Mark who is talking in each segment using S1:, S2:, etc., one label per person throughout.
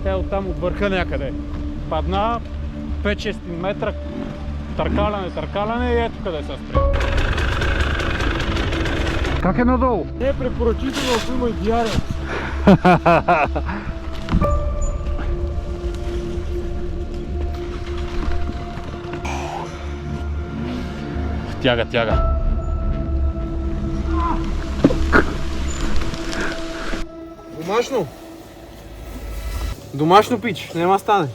S1: Тя оттам от върха някъде падна 5-6 метра, търкаляне и ето къде се спря. Как е надолу?
S2: Не е препоръчително, ако има и диария.
S1: Тяга.
S2: Домашно пич, нема стане.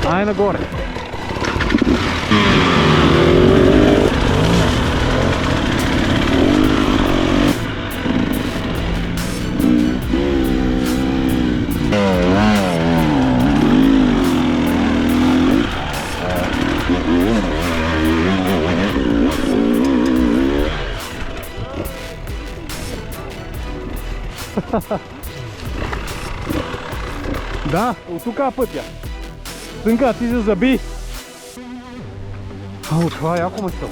S1: Ай нагоре. Да, от тук е пътя. Синка, ти се заби. Ау, това е яко место.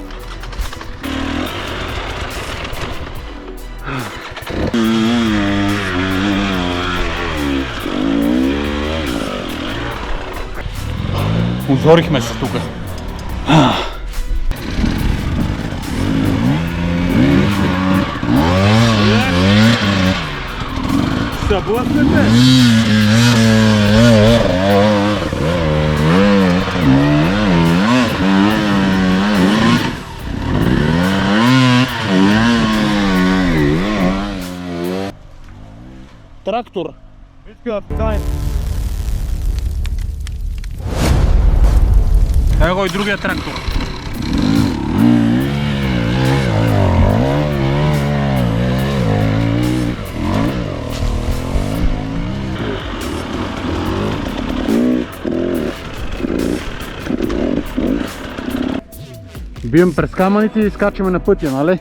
S1: Озорихме се тук. Съблъснете! Трактор. Ево и другия трактор. Бием през камъните и скачаме на пътя, нали?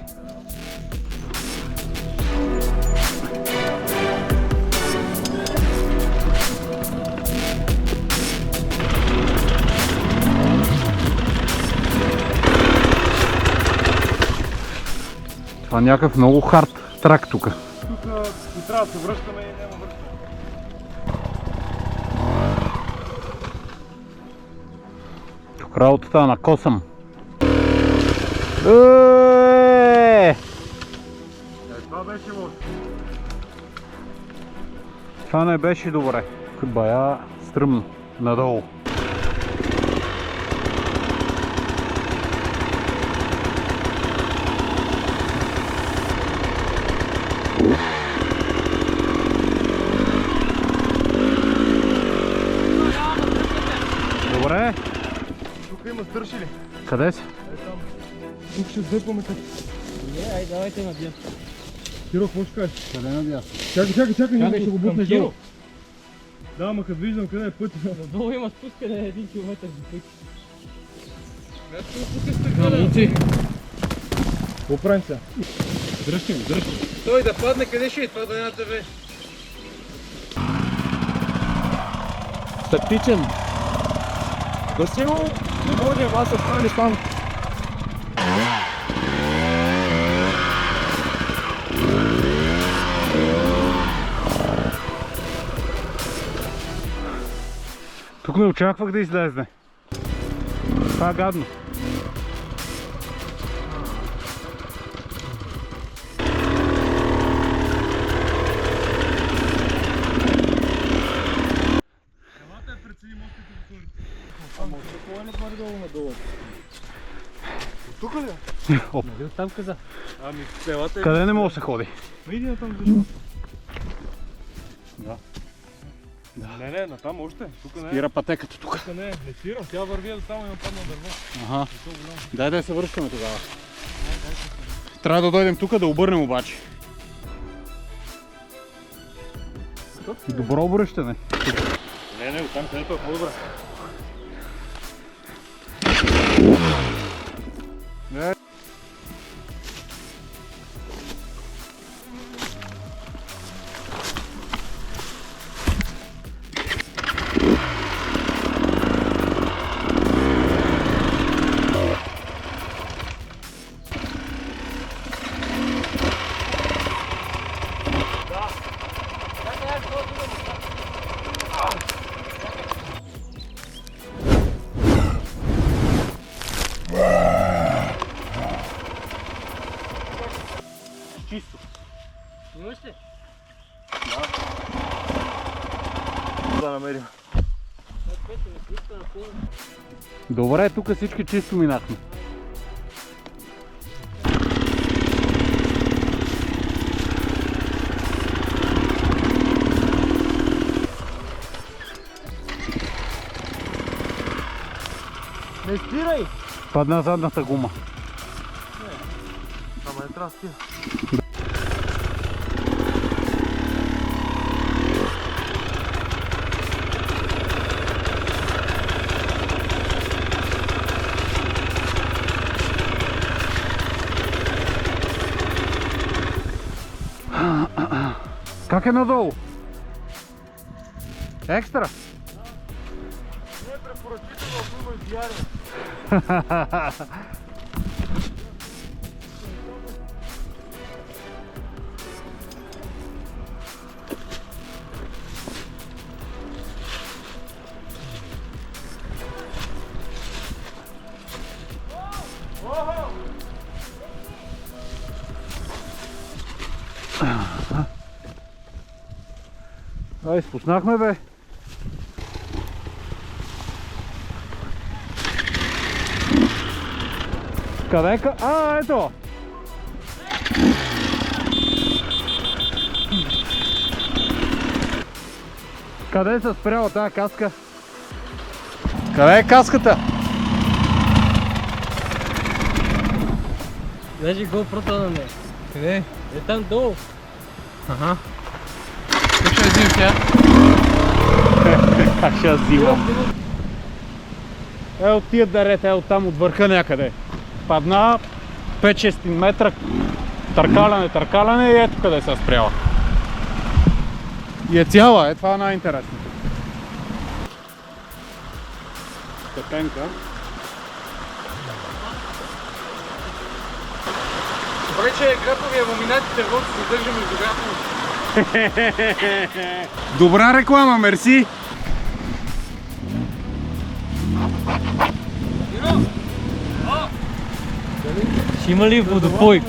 S1: Това е някакъв много хард трак тук.
S2: Тук не трябва да се връщаме и няма връщане.
S1: Тук работата на косъм.
S2: Това беше лошо.
S1: Това не беше добре. Бая стръмно надолу. Добре.
S2: Тук има стършили.
S1: Къде си?
S2: Тук ще взепаме като...
S3: Не, ай, давайте надя.
S2: Киро, какво ще кажеш?
S1: Къде надя?
S2: Чакай, някой ще го бутнеш
S3: Киро.
S2: долу. Да, ама като виждам къде е пътя.
S3: Надолу има спускане 1 километър до път.
S2: Какво правим сега?
S1: Дръжте ми.
S2: Той да падне, къде ще е това да няма тебе?
S1: Тактичен.
S2: Гаси го, не може, аз се стане сам.
S1: Тук не очаквах да излезне. Това е гадно.
S2: горе-долу надолу. Тук ли?
S1: Оп.
S3: Нали оттам каза?
S2: Ами, селата е...
S1: Къде не може да се ходи?
S2: Иди на там защо?
S1: Да.
S2: Не, натам още. Тук не е.
S1: Спира пътеката тук.
S2: Тук не е. Не спирам. Тя върви до там и нападна дърво.
S1: Ага. Дай да се връщаме тогава. Трябва да дойдем тук да обърнем обаче. Добро обръщане.
S2: Не, оттам където е по-добре.
S1: Чисто.
S3: Имаш ли?
S2: Да намерим.
S1: Добре, тук всички чисто минахме.
S3: Не спирай!
S1: Падна задната гума.
S2: Ама не трябва да спира.
S1: Как е надолу? Екстра?
S2: Не е препоръчително, ако има изгаря.
S1: Ай, спуснахме бе. Къде е? А, ето! Къде се спряла тази каска? Къде е каската?
S3: Даже GoPro-то на нея.
S1: Къде?
S3: Е там долу.
S1: Ага. Как ще я взимам тя? Как ще я взимам? Е от тия дарета, е от там от върха някъде. Падна 5-6 метра, търкаляне и ето къде се е спряла. И е цяла, е това е най-интересно. Степенка.
S2: Добре, че граповия ламинатите род се задържа между граповите.
S1: Добра реклама, мерси!
S3: Ще има ли водопой?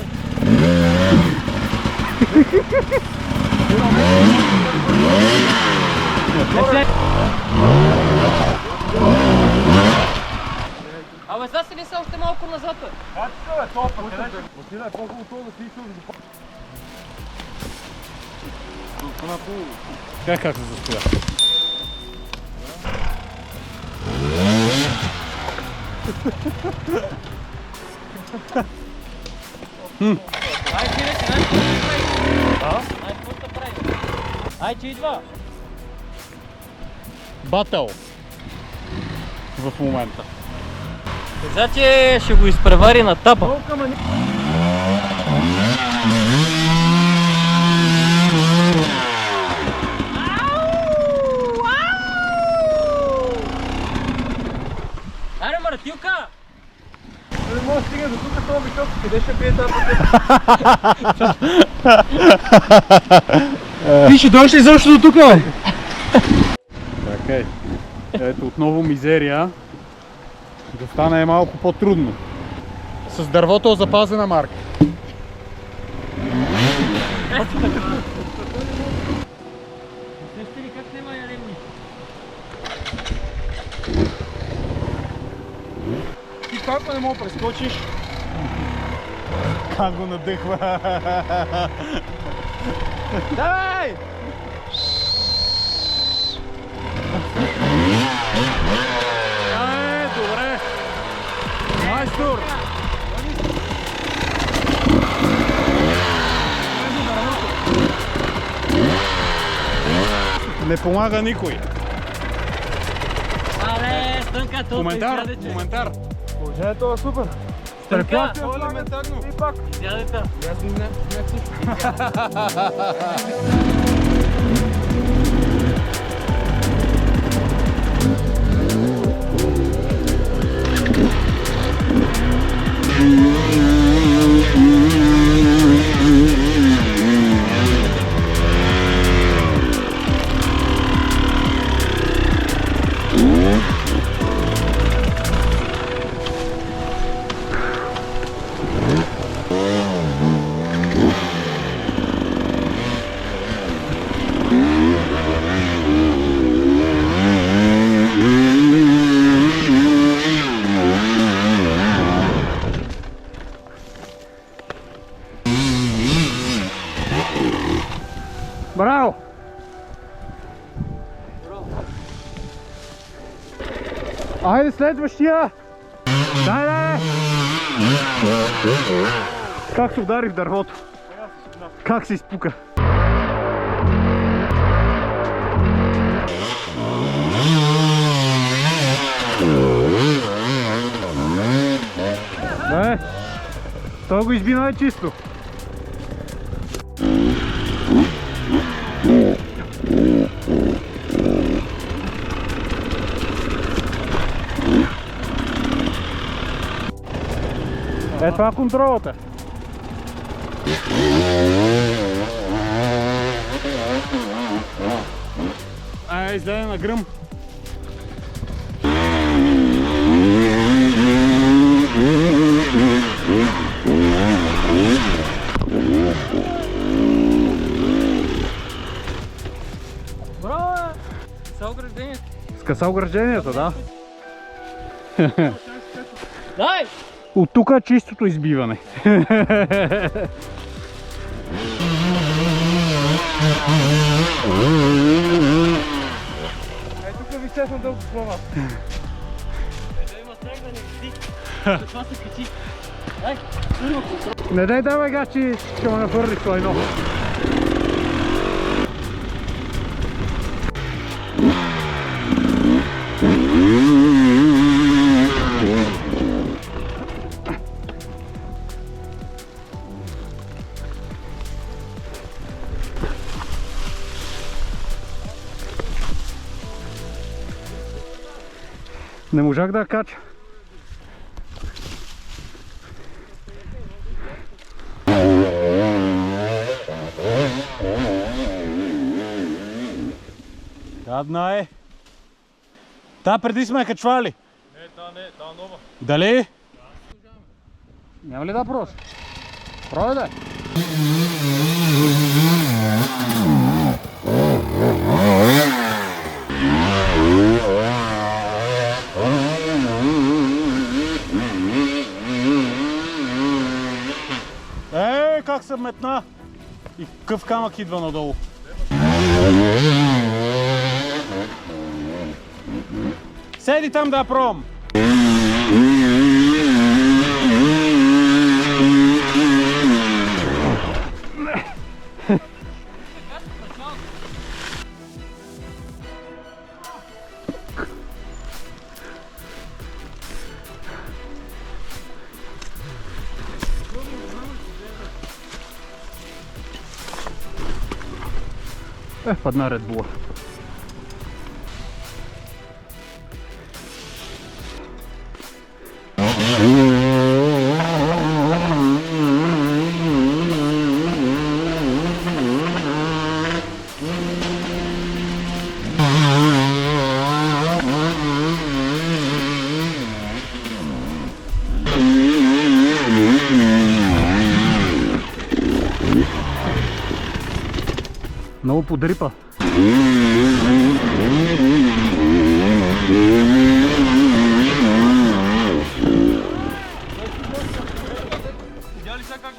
S3: Абе, сега си ли са още малко назад?
S2: Как това е топа? Къде? Отида е по-хубаво това да си изсъл до
S1: Как се застоя?
S3: Ай, ти рече, ай, какво ще прави? Ай, какво ще прави? Ай, че идва!
S1: Батъл. В момента.
S3: Каза, че ще го изпревари на тапа. Аре, Мартилка!
S2: Не мога да стига до тук това високо. Къде ще пие тази пътека?
S1: Ти ще дойдеш ли защо до тук, бе? Така. Ето отново мизерия. Да стане малко по-трудно. С дървото е запазена марка.
S3: Сеща ли как няма яремни?
S2: как не мога прескочиш?
S1: Как го надъхва!
S2: Давай!
S1: Добре! Майстор! Не помага никой.
S3: Абе, Стънка, толкова
S1: Коментар,
S3: изяде, че.
S1: коментар.
S2: Положението е супер.
S3: Стънка,
S2: Това е елементарно. И пак.
S3: изядете.
S2: Аз някакси.
S1: Браво! Айде следващия! Дай! Как се удари в дървото? Как се изпука? Той го изби най-чисто. Е, това е контролата. Издаде на гръм.
S3: Браво, бе! Скъса ограждението.
S1: Скъса ограждението, да.
S3: Дай!
S1: От тук е чистото избиване.
S2: Тук ви честно дълго слова.
S3: Да има страх да не виси. Това се качи. Дай!
S1: Не дай давай гачи, ще ме нахвърли това едно. Не можах да я кача. Гадна е. Та преди сме я качвали.
S2: Не, та нова.
S1: Дали? Няма ли да прос? Пробай да. Как се метна и къв камък идва надолу. Седи там да я пробвам. Падна Red Bull. Много подрипа.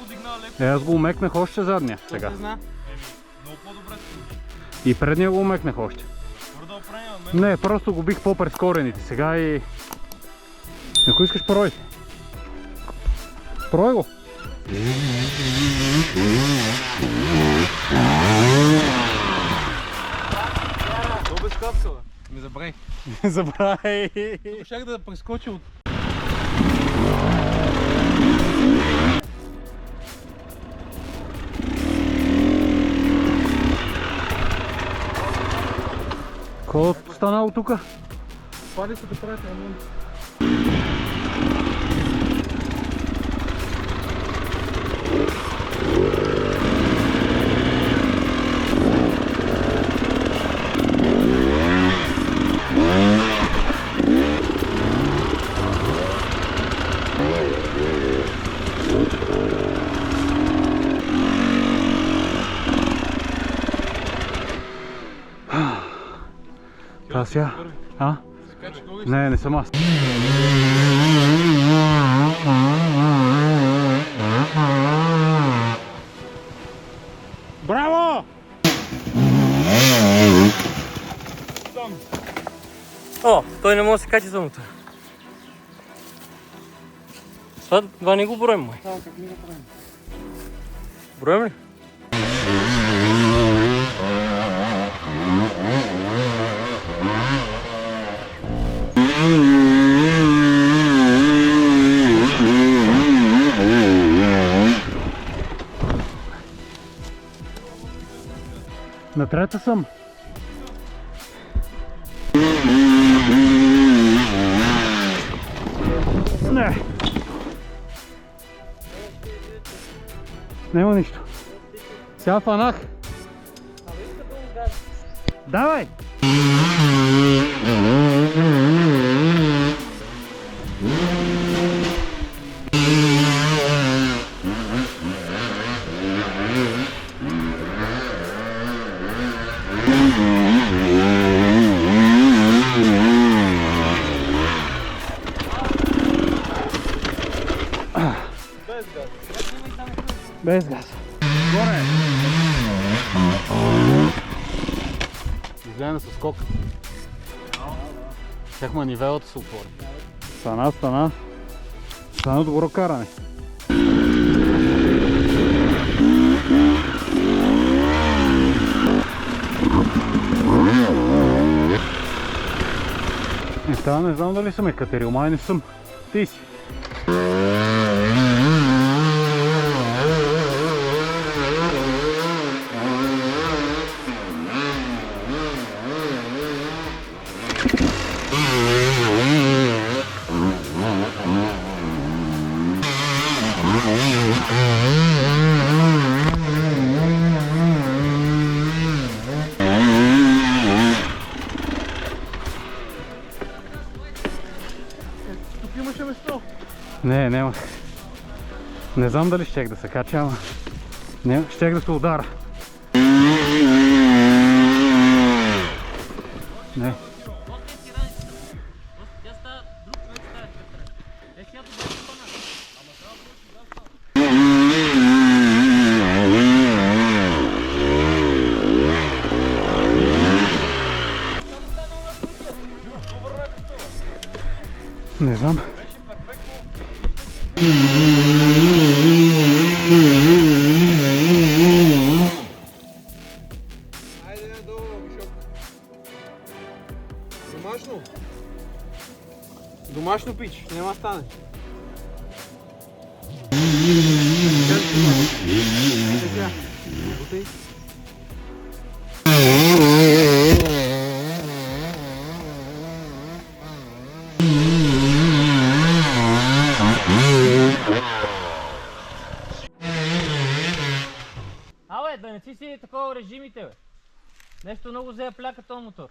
S2: го дигна леко.
S1: Аз го умекнах още задния сега.
S2: Много по-добре.
S1: И предния го умекнах още.
S2: Твърдо опрения,
S1: Не, просто го бих по-през корените сега и... Ако искаш, прой. Прой го.
S2: То без капсула. Ми забравих.
S1: Забравяй.
S2: Щях да прескочи от...
S1: Какво станало тука?
S2: Пади се да правите ремонт.
S1: Това сега? А? Не, не съм аз. Браво!
S3: О, той не може да се качи за мотора. Това не го броим, май.
S2: Как не го правим?
S3: Броим ли?
S1: На трета съм. Не. Няма нищо. Сега фанах. Давай! Без газ. Горе! Изгледаме със скок. Чак манивелата се отвори. Стана. Стана добро каране. Сега не знам дали съм екатерил, май не съм. Ти си.
S2: Тук имаше место.
S1: Не, няма. Не знам дали щех да се кача, ама... Не, щех да се удара. Не. Не знам.
S2: Айде надолу, Бишоп. Домашно? Домашно пич, няма стане. Сега. Бутей.
S3: Абе, да не си такова режимите, бе. Нещо много взе пляка този мотор.